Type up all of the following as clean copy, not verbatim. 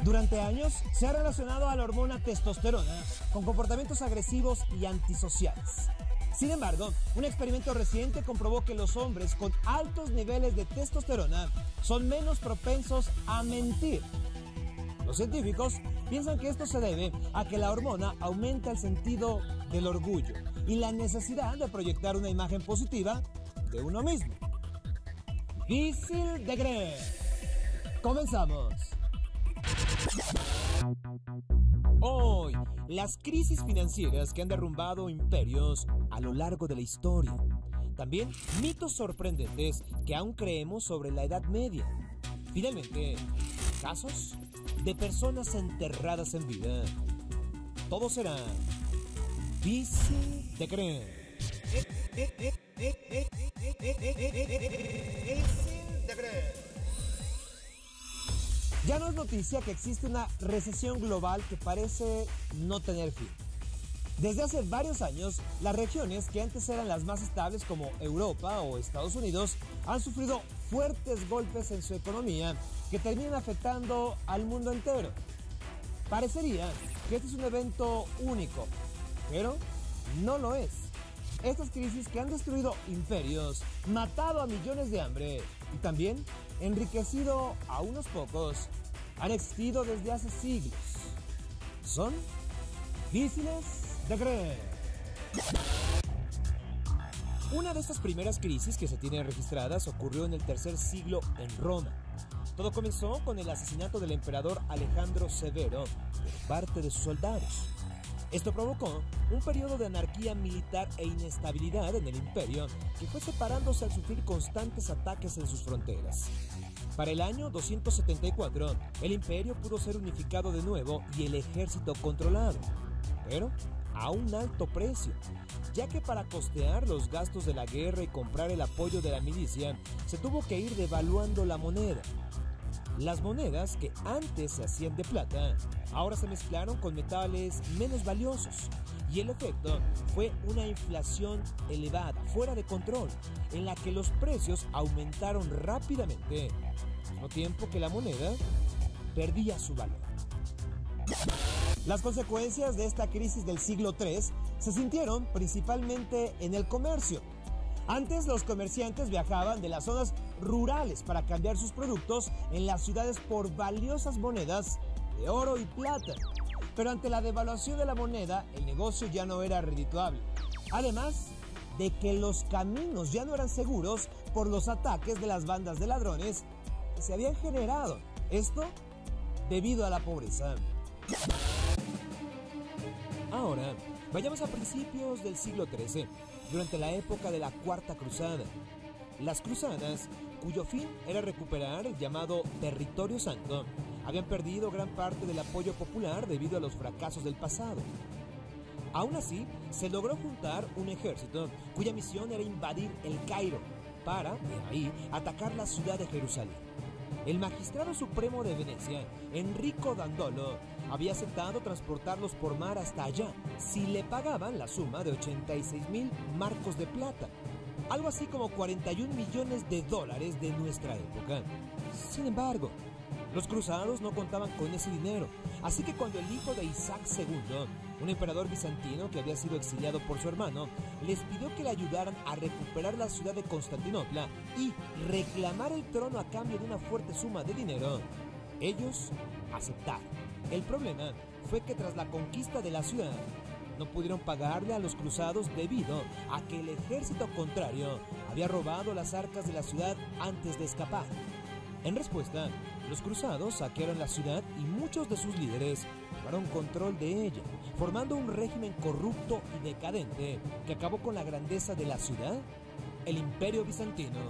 Durante años se ha relacionado a la hormona testosterona con comportamientos agresivos y antisociales. Sin embargo, un experimento reciente comprobó que los hombres con altos niveles de testosterona son menos propensos a mentir. Los científicos piensan que esto se debe a que la hormona aumenta el sentido del orgullo y la necesidad de proyectar una imagen positiva de uno mismo. Difícil de creer. Comenzamos. Hoy, las crisis financieras que han derrumbado imperios a lo largo de la historia. También mitos sorprendentes que aún creemos sobre la Edad Media. Finalmente, casos de personas enterradas en vida. Todo será difícil de creer. Difícil de creer. Ya no es noticia que existe una recesión global que parece no tener fin. Desde hace varios años, las regiones que antes eran las más estables como Europa o Estados Unidos han sufrido fuertes golpes en su economía que terminan afectando al mundo entero. Parecería que este es un evento único, pero no lo es. Estas crisis que han destruido imperios, matado a millones de hambre y también enriquecido a unos pocos, han existido desde hace siglos. Son difíciles de creer. Una de estas primeras crisis que se tienen registradas ocurrió en el tercer siglo en Roma. Todo comenzó con el asesinato del emperador Alejandro Severo por parte de sus soldados. Esto provocó un periodo de anarquía militar e inestabilidad en el imperio que fue separándose al sufrir constantes ataques en sus fronteras. Para el año 274, el imperio pudo ser unificado de nuevo y el ejército controlado, pero a un alto precio, ya que para costear los gastos de la guerra y comprar el apoyo de la milicia, se tuvo que ir devaluando la moneda. Las monedas que antes se hacían de plata, ahora se mezclaron con metales menos valiosos y el efecto fue una inflación elevada, fuera de control, en la que los precios aumentaron rápidamente, al mismo tiempo que la moneda perdía su valor. Las consecuencias de esta crisis del siglo III se sintieron principalmente en el comercio. Antes los comerciantes viajaban de las zonas rurales para cambiar sus productos en las ciudades por valiosas monedas de oro y plata. Pero ante la devaluación de la moneda, el negocio ya no era redituable. Además de que los caminos ya no eran seguros por los ataques de las bandas de ladrones que se habían generado. Esto debido a la pobreza. Ahora, vayamos a principios del siglo XIII, durante la época de la Cuarta Cruzada. Las cruzadas, cuyo fin era recuperar el llamado Territorio Santo, habían perdido gran parte del apoyo popular debido a los fracasos del pasado. Aún así, se logró juntar un ejército cuya misión era invadir el Cairo para, de ahí, atacar la ciudad de Jerusalén. El magistrado supremo de Venecia, Enrico Dandolo, había aceptado transportarlos por mar hasta allá si le pagaban la suma de 86,000 marcos de plata, algo así como 41 millones de dólares de nuestra época. Sin embargo, los cruzados no contaban con ese dinero, así que cuando el hijo de Isaac II, un emperador bizantino que había sido exiliado por su hermano, les pidió que le ayudaran a recuperar la ciudad de Constantinopla y reclamar el trono a cambio de una fuerte suma de dinero, ellos aceptaron. El problema fue que tras la conquista de la ciudad, no pudieron pagarle a los cruzados debido a que el ejército contrario había robado las arcas de la ciudad antes de escapar. En respuesta, los cruzados saquearon la ciudad y muchos de sus líderes tomaron control de ella, formando un régimen corrupto y decadente que acabó con la grandeza de la ciudad, el Imperio Bizantino.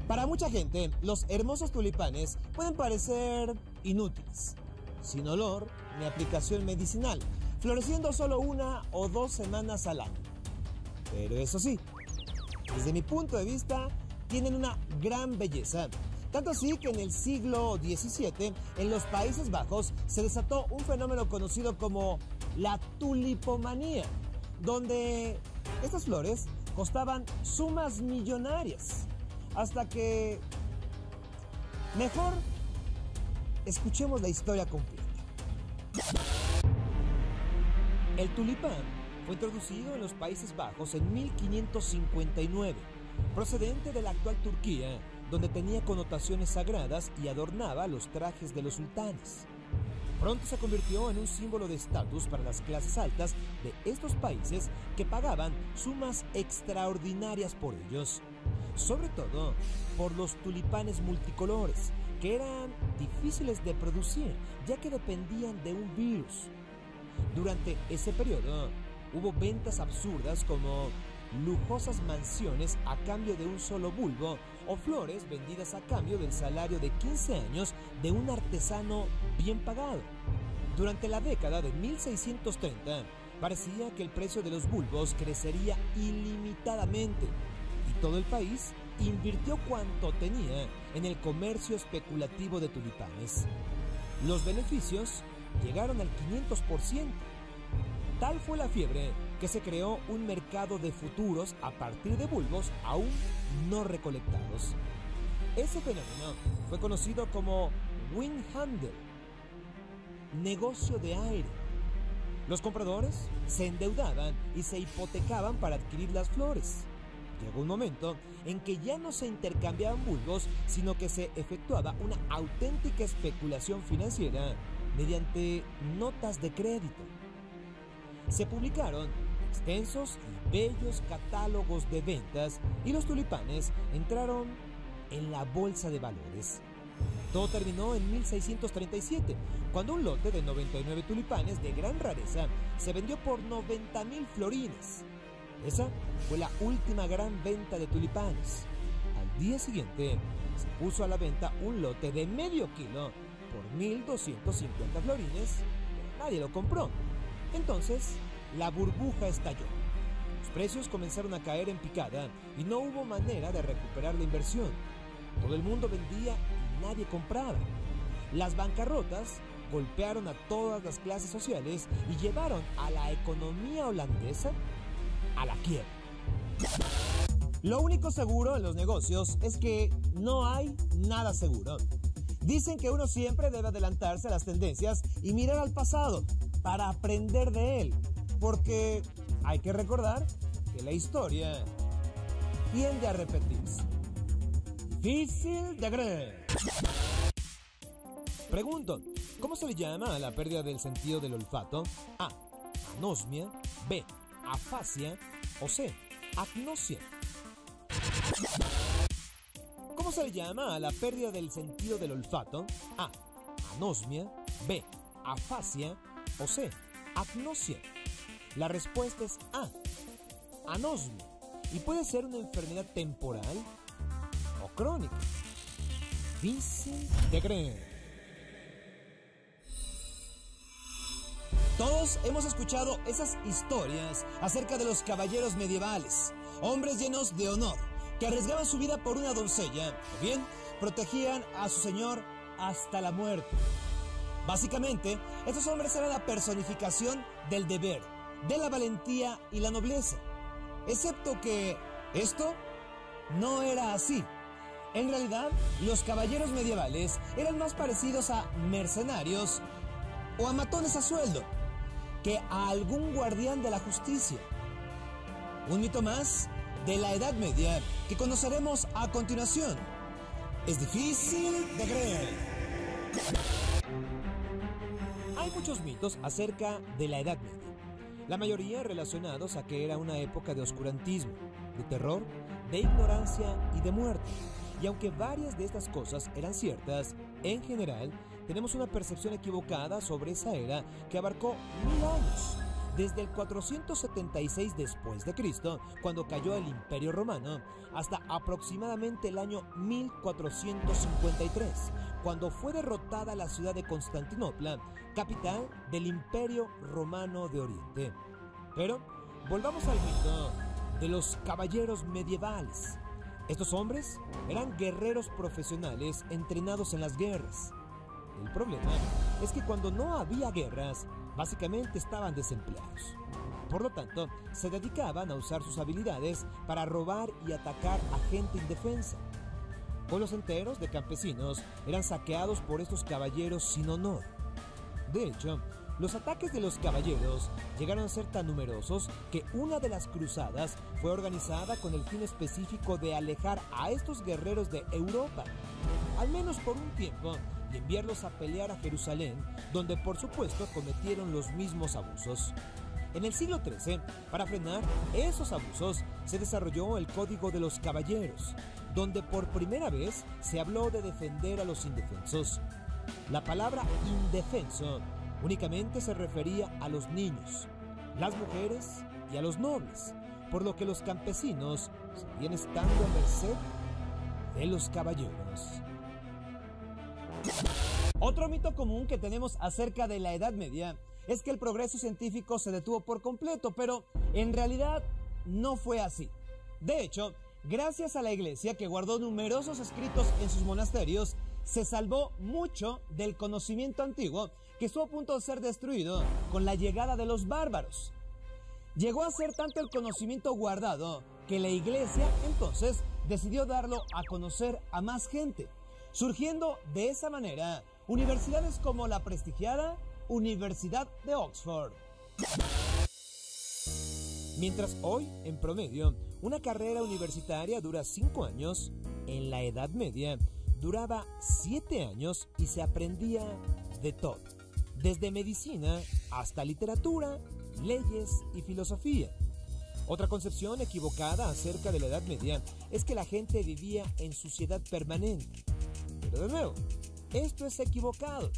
Para mucha gente, los hermosos tulipanes pueden parecer inútiles, sin olor ni aplicación medicinal, floreciendo solo 1 o 2 semanas al año. Pero eso sí, desde mi punto de vista, tienen una gran belleza. Tanto así que en el siglo XVII, en los Países Bajos, se desató un fenómeno conocido como la tulipomanía, donde estas flores costaban sumas millonarias, hasta que mejor escuchemos la historia completa. El tulipán fue introducido en los Países Bajos en 1559, procedente de la actual Turquía, donde tenía connotaciones sagradas y adornaba los trajes de los sultanes. Pronto se convirtió en un símbolo de estatus para las clases altas de estos países que pagaban sumas extraordinarias por ellos, sobre todo por los tulipanes multicolores, que eran difíciles de producir ya que dependían de un virus. Durante ese periodo hubo ventas absurdas como lujosas mansiones a cambio de un solo bulbo o flores vendidas a cambio del salario de 15 años de un artesano bien pagado. Durante la década de 1630 parecía que el precio de los bulbos crecería ilimitadamente y todo el país invirtió cuanto tenía en el comercio especulativo de tulipanes. Los beneficios llegaron al 500%. Tal fue la fiebre que se creó un mercado de futuros a partir de bulbos aún no recolectados. Ese fenómeno fue conocido como windhandel, negocio de aire. Los compradores se endeudaban y se hipotecaban para adquirir las flores. Llegó un momento en que ya no se intercambiaban bulbos, sino que se efectuaba una auténtica especulación financiera mediante notas de crédito. Se publicaron extensos y bellos catálogos de ventas y los tulipanes entraron en la bolsa de valores. Todo terminó en 1637, cuando un lote de 99 tulipanes de gran rareza se vendió por 90,000 florines. Esa fue la última gran venta de tulipanes. Al día siguiente se puso a la venta un lote de medio kilo por 1,250 florines, pero nadie lo compró. Entonces, la burbuja estalló. Los precios comenzaron a caer en picada y no hubo manera de recuperar la inversión. Todo el mundo vendía y nadie compraba. Las bancarrotas golpearon a todas las clases sociales y llevaron a la economía holandesa a la quiebra. Lo único seguro en los negocios es que no hay nada seguro. Dicen que uno siempre debe adelantarse a las tendencias y mirar al pasado para aprender de él, porque hay que recordar que la historia tiende a repetirse. Difícil de creer. Pregunto, ¿cómo se le llama a la pérdida del sentido del olfato? A. Anosmia. B. Afasia. O C. Agnosia. ¿Cómo se le llama a la pérdida del sentido del olfato? A. Anosmia. B. Afasia. O C. Agnosia. La respuesta es A. Anosmia. Y puede ser una enfermedad temporal o crónica. Difícil de creer. Todos hemos escuchado esas historias acerca de los caballeros medievales, hombres llenos de honor, que arriesgaban su vida por una doncella, o bien protegían a su señor hasta la muerte. Básicamente, estos hombres eran la personificación del deber, de la valentía y la nobleza. Excepto que esto no era así. En realidad, los caballeros medievales eran más parecidos a mercenarios o a matones a sueldo que a algún guardián de la justicia. Un mito más de la Edad Media que conoceremos a continuación. Es difícil de creer. Hay muchos mitos acerca de la Edad Media, la mayoría relacionados a que era una época de oscurantismo, de terror, de ignorancia y de muerte. Y aunque varias de estas cosas eran ciertas, en general tenemos una percepción equivocada sobre esa era que abarcó 1000 años, desde el 476 después de Cristo, cuando cayó el Imperio Romano, hasta aproximadamente el año 1453, cuando fue derrotada la ciudad de Constantinopla, capital del Imperio Romano de Oriente. Pero volvamos al mito de los caballeros medievales. Estos hombres eran guerreros profesionales entrenados en las guerras. El problema es que cuando no había guerras, básicamente estaban desempleados. Por lo tanto, se dedicaban a usar sus habilidades para robar y atacar a gente indefensa. Pueblos enteros de campesinos eran saqueados por estos caballeros sin honor. De hecho, los ataques de los caballeros llegaron a ser tan numerosos que una de las cruzadas fue organizada con el fin específico de alejar a estos guerreros de Europa, al menos por un tiempo, y enviarlos a pelear a Jerusalén, donde por supuesto cometieron los mismos abusos. En el siglo XIII, para frenar esos abusos, se desarrolló el Código de los Caballeros, donde por primera vez se habló de defender a los indefensos. La palabra indefenso únicamente se refería a los niños, las mujeres y a los nobles, por lo que los campesinos seguían estando a merced de los caballeros. Otro mito común que tenemos acerca de la Edad Media es que el progreso científico se detuvo por completo, pero en realidad no fue así. De hecho, gracias a la Iglesia, que guardó numerosos escritos en sus monasterios, se salvó mucho del conocimiento antiguo que estuvo a punto de ser destruido con la llegada de los bárbaros. Llegó a ser tanto el conocimiento guardado que la Iglesia entonces decidió darlo a conocer a más gente, surgiendo de esa manera universidades como la prestigiada Universidad de Oxford. Mientras hoy, en promedio, una carrera universitaria dura 5 años, en la Edad Media duraba 7 años y se aprendía de todo, desde medicina hasta literatura, leyes y filosofía. Otra concepción equivocada acerca de la Edad Media es que la gente vivía en suciedad permanente. Pero de nuevo, esto es equivocado.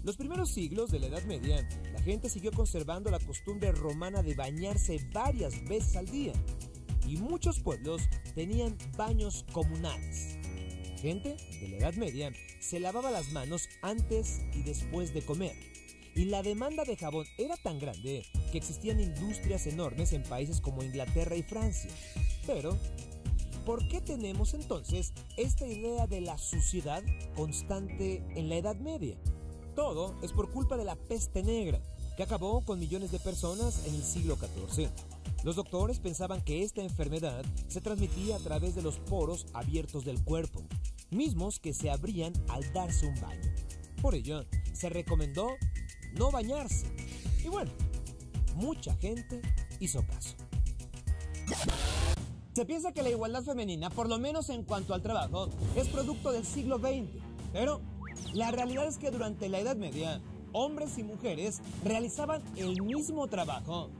Los primeros siglos de la Edad Media, la gente siguió conservando la costumbre romana de bañarse varias veces al día, y muchos pueblos tenían baños comunales. Gente de la Edad Media se lavaba las manos antes y después de comer, y la demanda de jabón era tan grande que existían industrias enormes en países como Inglaterra y Francia. Pero, ¿por qué tenemos entonces esta idea de la suciedad constante en la Edad Media? Todo es por culpa de la peste negra, que acabó con millones de personas en el siglo XIV. Los doctores pensaban que esta enfermedad se transmitía a través de los poros abiertos del cuerpo, mismos que se abrían al darse un baño. Por ello, se recomendó no bañarse. Y bueno, mucha gente hizo caso. Se piensa que la igualdad femenina, por lo menos en cuanto al trabajo, es producto del siglo XX, pero la realidad es que durante la Edad Media, hombres y mujeres realizaban el mismo trabajo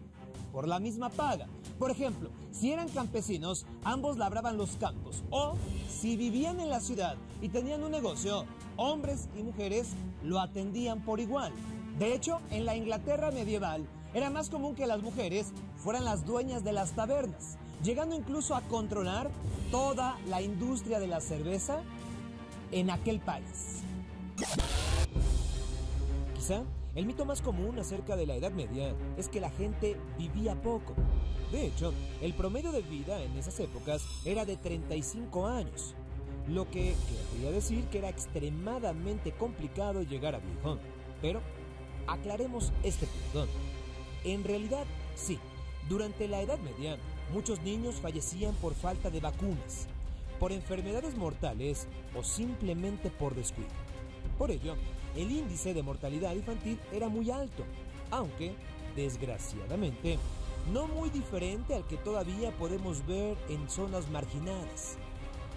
por la misma paga. Por ejemplo, si eran campesinos, ambos labraban los campos, o si vivían en la ciudad y tenían un negocio, hombres y mujeres lo atendían por igual. De hecho, en la Inglaterra medieval era más común que las mujeres fueran las dueñas de las tabernas, llegando incluso a controlar toda la industria de la cerveza en aquel país. Quizá el mito más común acerca de la Edad Media es que la gente vivía poco. De hecho, el promedio de vida en esas épocas era de 35 años, lo que querría decir que era extremadamente complicado llegar a viejo. Pero aclaremos este punto. En realidad, sí, durante la Edad Media, muchos niños fallecían por falta de vacunas, por enfermedades mortales o simplemente por descuido. Por ello, el índice de mortalidad infantil era muy alto, aunque, desgraciadamente, no muy diferente al que todavía podemos ver en zonas marginadas.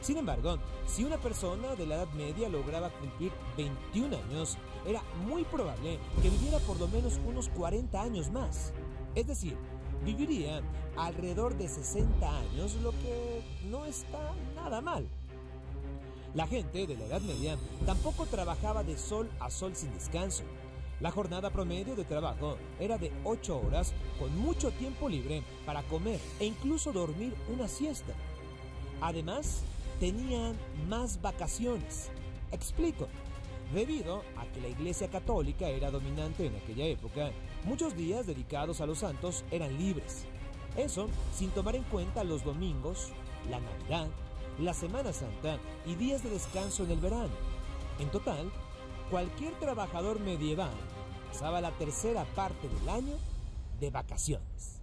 Sin embargo, si una persona de la Edad Media lograba cumplir 21 años, era muy probable que viviera por lo menos unos 40 años más. Es decir, viviría alrededor de 60 años, lo que no está nada mal. La gente de la Edad Media tampoco trabajaba de sol a sol sin descanso. La jornada promedio de trabajo era de 8 horas con mucho tiempo libre para comer e incluso dormir una siesta. Además, tenían más vacaciones. Explico. Debido a que la Iglesia Católica era dominante en aquella época, muchos días dedicados a los santos eran libres. Eso sin tomar en cuenta los domingos, la Navidad, la Semana Santa y días de descanso en el verano. En total, cualquier trabajador medieval pasaba la tercera parte del año de vacaciones.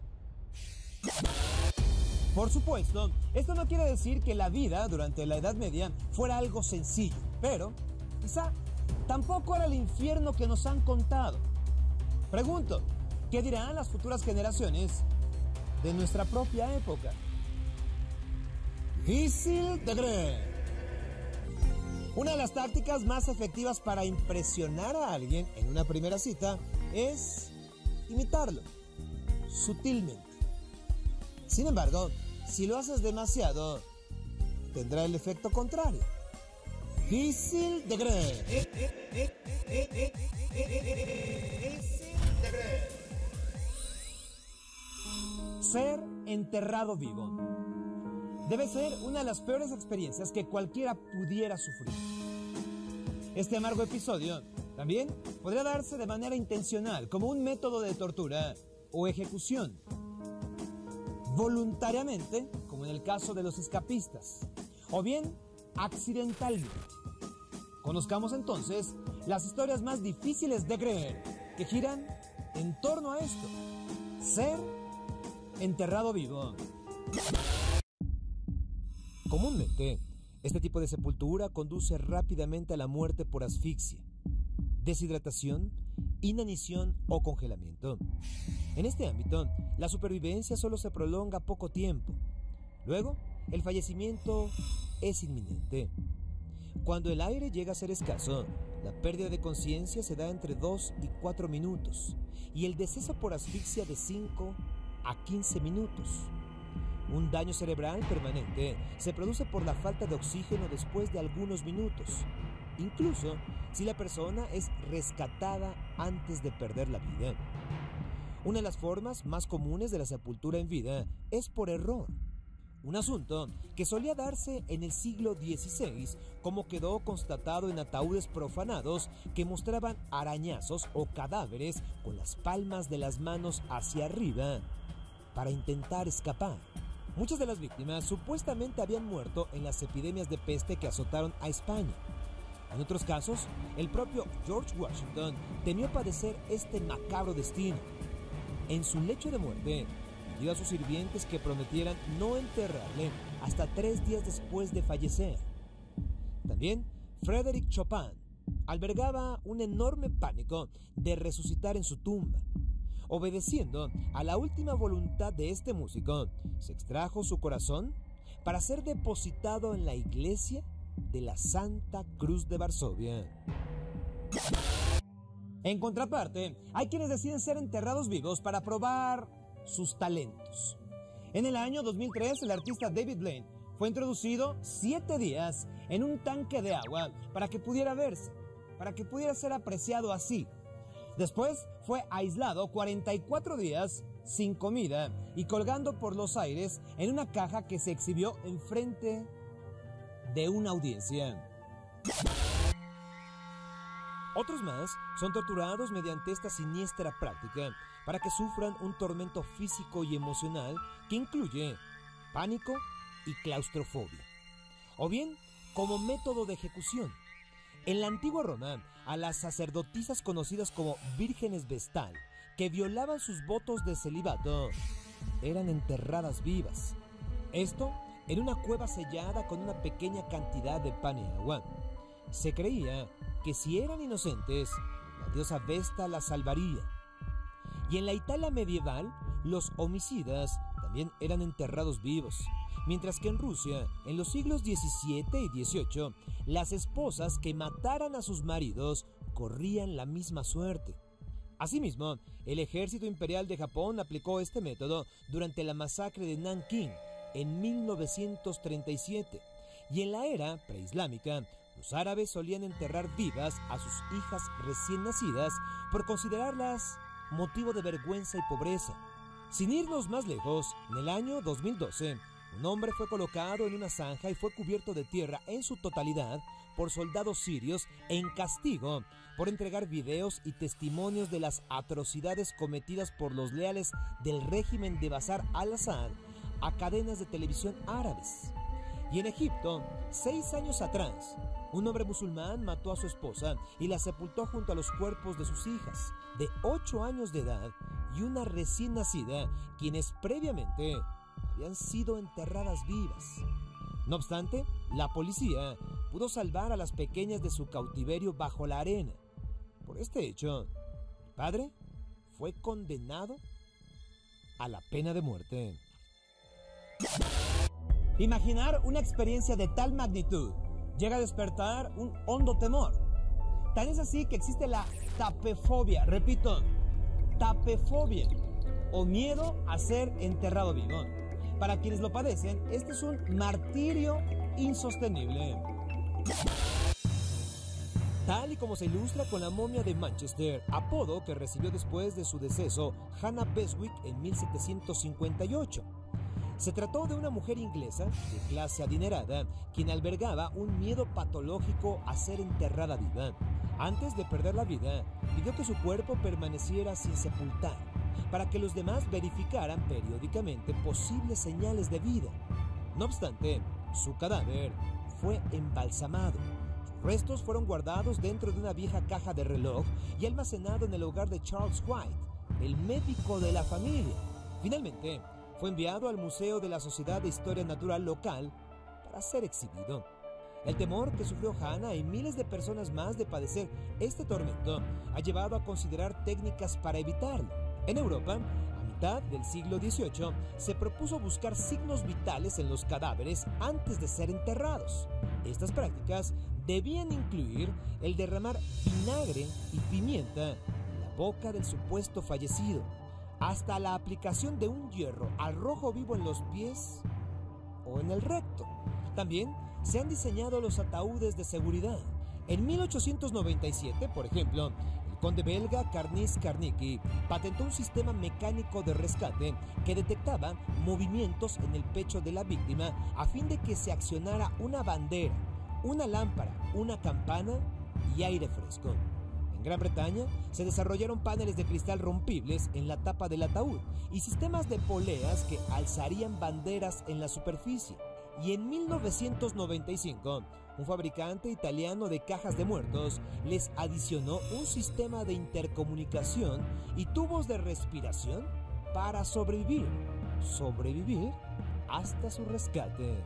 Por supuesto, esto no quiere decir que la vida durante la Edad Media fuera algo sencillo, pero quizá tampoco era el infierno que nos han contado. Pregunto, ¿qué dirán las futuras generaciones de nuestra propia época? Difícil de creer. Una de las tácticas más efectivas para impresionar a alguien en una primera cita es imitarlo, sutilmente. Sin embargo, si lo haces demasiado, tendrá el efecto contrario. Difícil de creer. Ser enterrado vivo debe ser una de las peores experiencias que cualquiera pudiera sufrir. Este amargo episodio también podría darse de manera intencional, como un método de tortura o ejecución. Voluntariamente, como en el caso de los escapistas, o bien accidentalmente. Conozcamos entonces las historias más difíciles de creer que giran en torno a esto: ser enterrado vivo. Comúnmente, este tipo de sepultura conduce rápidamente a la muerte por asfixia, deshidratación, inanición o congelamiento. En este ámbito, la supervivencia solo se prolonga poco tiempo. Luego, el fallecimiento es inminente. Cuando el aire llega a ser escaso, la pérdida de conciencia se da entre 2 y 4 minutos y el deceso por asfixia de 5 a 15 minutos. Un daño cerebral permanente se produce por la falta de oxígeno después de algunos minutos, incluso si la persona es rescatada antes de perder la vida. Una de las formas más comunes de la sepultura en vida es por error, un asunto que solía darse en el siglo XVI, como quedó constatado en ataúdes profanados que mostraban arañazos o cadáveres con las palmas de las manos hacia arriba para intentar escapar. Muchas de las víctimas supuestamente habían muerto en las epidemias de peste que azotaron a España. En otros casos, el propio George Washington temió padecer este macabro destino. En su lecho de muerte, pidió a sus sirvientes que prometieran no enterrarle hasta 3 días después de fallecer. También, Frédéric Chopin albergaba un enorme pánico de resucitar en su tumba. Obedeciendo a la última voluntad de este músico, se extrajo su corazón para ser depositado en la iglesia de la Santa Cruz de Varsovia. En contraparte, hay quienes deciden ser enterrados vivos para probar sus talentos. En el año 2003, el artista David Blaine fue introducido 7 días en un tanque de agua para que pudiera verse, para que pudiera ser apreciado así. Después fue aislado 44 días sin comida y colgando por los aires en una caja que se exhibió enfrente de una audiencia. Otros más son torturados mediante esta siniestra práctica para que sufran un tormento físico y emocional que incluye pánico y claustrofobia. O bien, como método de ejecución. En la antigua Roma, a las sacerdotisas conocidas como vírgenes vestal, que violaban sus votos de celibato, eran enterradas vivas. Esto en una cueva sellada con una pequeña cantidad de pan y agua. Se creía que si eran inocentes, la diosa Vesta las salvaría. Y en la Italia medieval, los homicidas también eran enterrados vivos, mientras que en Rusia, en los siglos XVII y XVIII, las esposas que mataran a sus maridos corrían la misma suerte. Asimismo, el ejército imperial de Japón aplicó este método durante la masacre de Nankín en 1937, y en la era preislámica, los árabes solían enterrar vivas a sus hijas recién nacidas por considerarlas motivo de vergüenza y pobreza. Sin irnos más lejos, en el año 2012, un hombre fue colocado en una zanja y fue cubierto de tierra en su totalidad por soldados sirios en castigo por entregar videos y testimonios de las atrocidades cometidas por los leales del régimen de Bashar al-Assad a cadenas de televisión árabes. Y en Egipto, 6 años atrás, un hombre musulmán mató a su esposa y la sepultó junto a los cuerpos de sus hijas, de 8 años de edad y una recién nacida, quienes previamente habían sido enterradas vivas. No obstante, la policía pudo salvar a las pequeñas de su cautiverio bajo la arena. Por este hecho, el padre fue condenado a la pena de muerte. Imaginar una experiencia de tal magnitud llega a despertar un hondo temor. Tan es así que existe la tapefobia, repito, tapefobia, o miedo a ser enterrado vivo. Para quienes lo padecen, este es un martirio insostenible. Tal y como se ilustra con la momia de Manchester, apodo que recibió después de su deceso Hannah Beswick en 1758. Se trató de una mujer inglesa de clase adinerada, quien albergaba un miedo patológico a ser enterrada viva. Antes de perder la vida, pidió que su cuerpo permaneciera sin sepultar, para que los demás verificaran periódicamente posibles señales de vida. No obstante, su cadáver fue embalsamado. Sus restos fueron guardados dentro de una vieja caja de reloj y almacenado en el hogar de Charles White, el médico de la familia. Finalmente, fue enviado al Museo de la Sociedad de Historia Natural local para ser exhibido. El temor que sufrió Hannah y miles de personas más de padecer este tormento ha llevado a considerar técnicas para evitarlo. En Europa, a mitad del siglo XVIII, se propuso buscar signos vitales en los cadáveres antes de ser enterrados. Estas prácticas debían incluir el derramar vinagre y pimienta en la boca del supuesto fallecido, hasta la aplicación de un hierro al rojo vivo en los pies o en el recto. También se han diseñado los ataúdes de seguridad. En 1897, por ejemplo, el conde belga Carnis Carnicki patentó un sistema mecánico de rescate que detectaba movimientos en el pecho de la víctima a fin de que se accionara una bandera, una lámpara, una campana y aire fresco. En Gran Bretaña se desarrollaron paneles de cristal rompibles en la tapa del ataúd y sistemas de poleas que alzarían banderas en la superficie. Y en 1995, un fabricante italiano de cajas de muertos les adicionó un sistema de intercomunicación y tubos de respiración para sobrevivir hasta su rescate.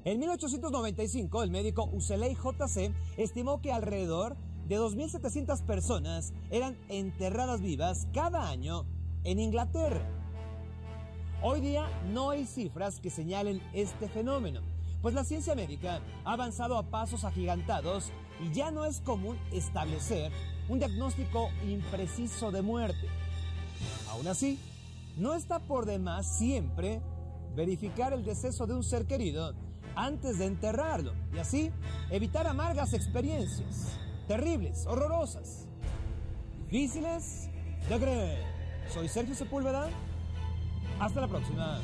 En 1895, el médico Useley J.C. estimó que alrededor de 2.700 personas eran enterradas vivas cada año en Inglaterra. Hoy día no hay cifras que señalen este fenómeno, pues la ciencia médica ha avanzado a pasos agigantados y ya no es común establecer un diagnóstico impreciso de muerte. Aún así, no está por demás siempre verificar el deceso de un ser querido antes de enterrarlo y así evitar amargas experiencias, terribles, horrorosas, difíciles de creer. Soy Sergio Sepúlveda. Hasta la próxima.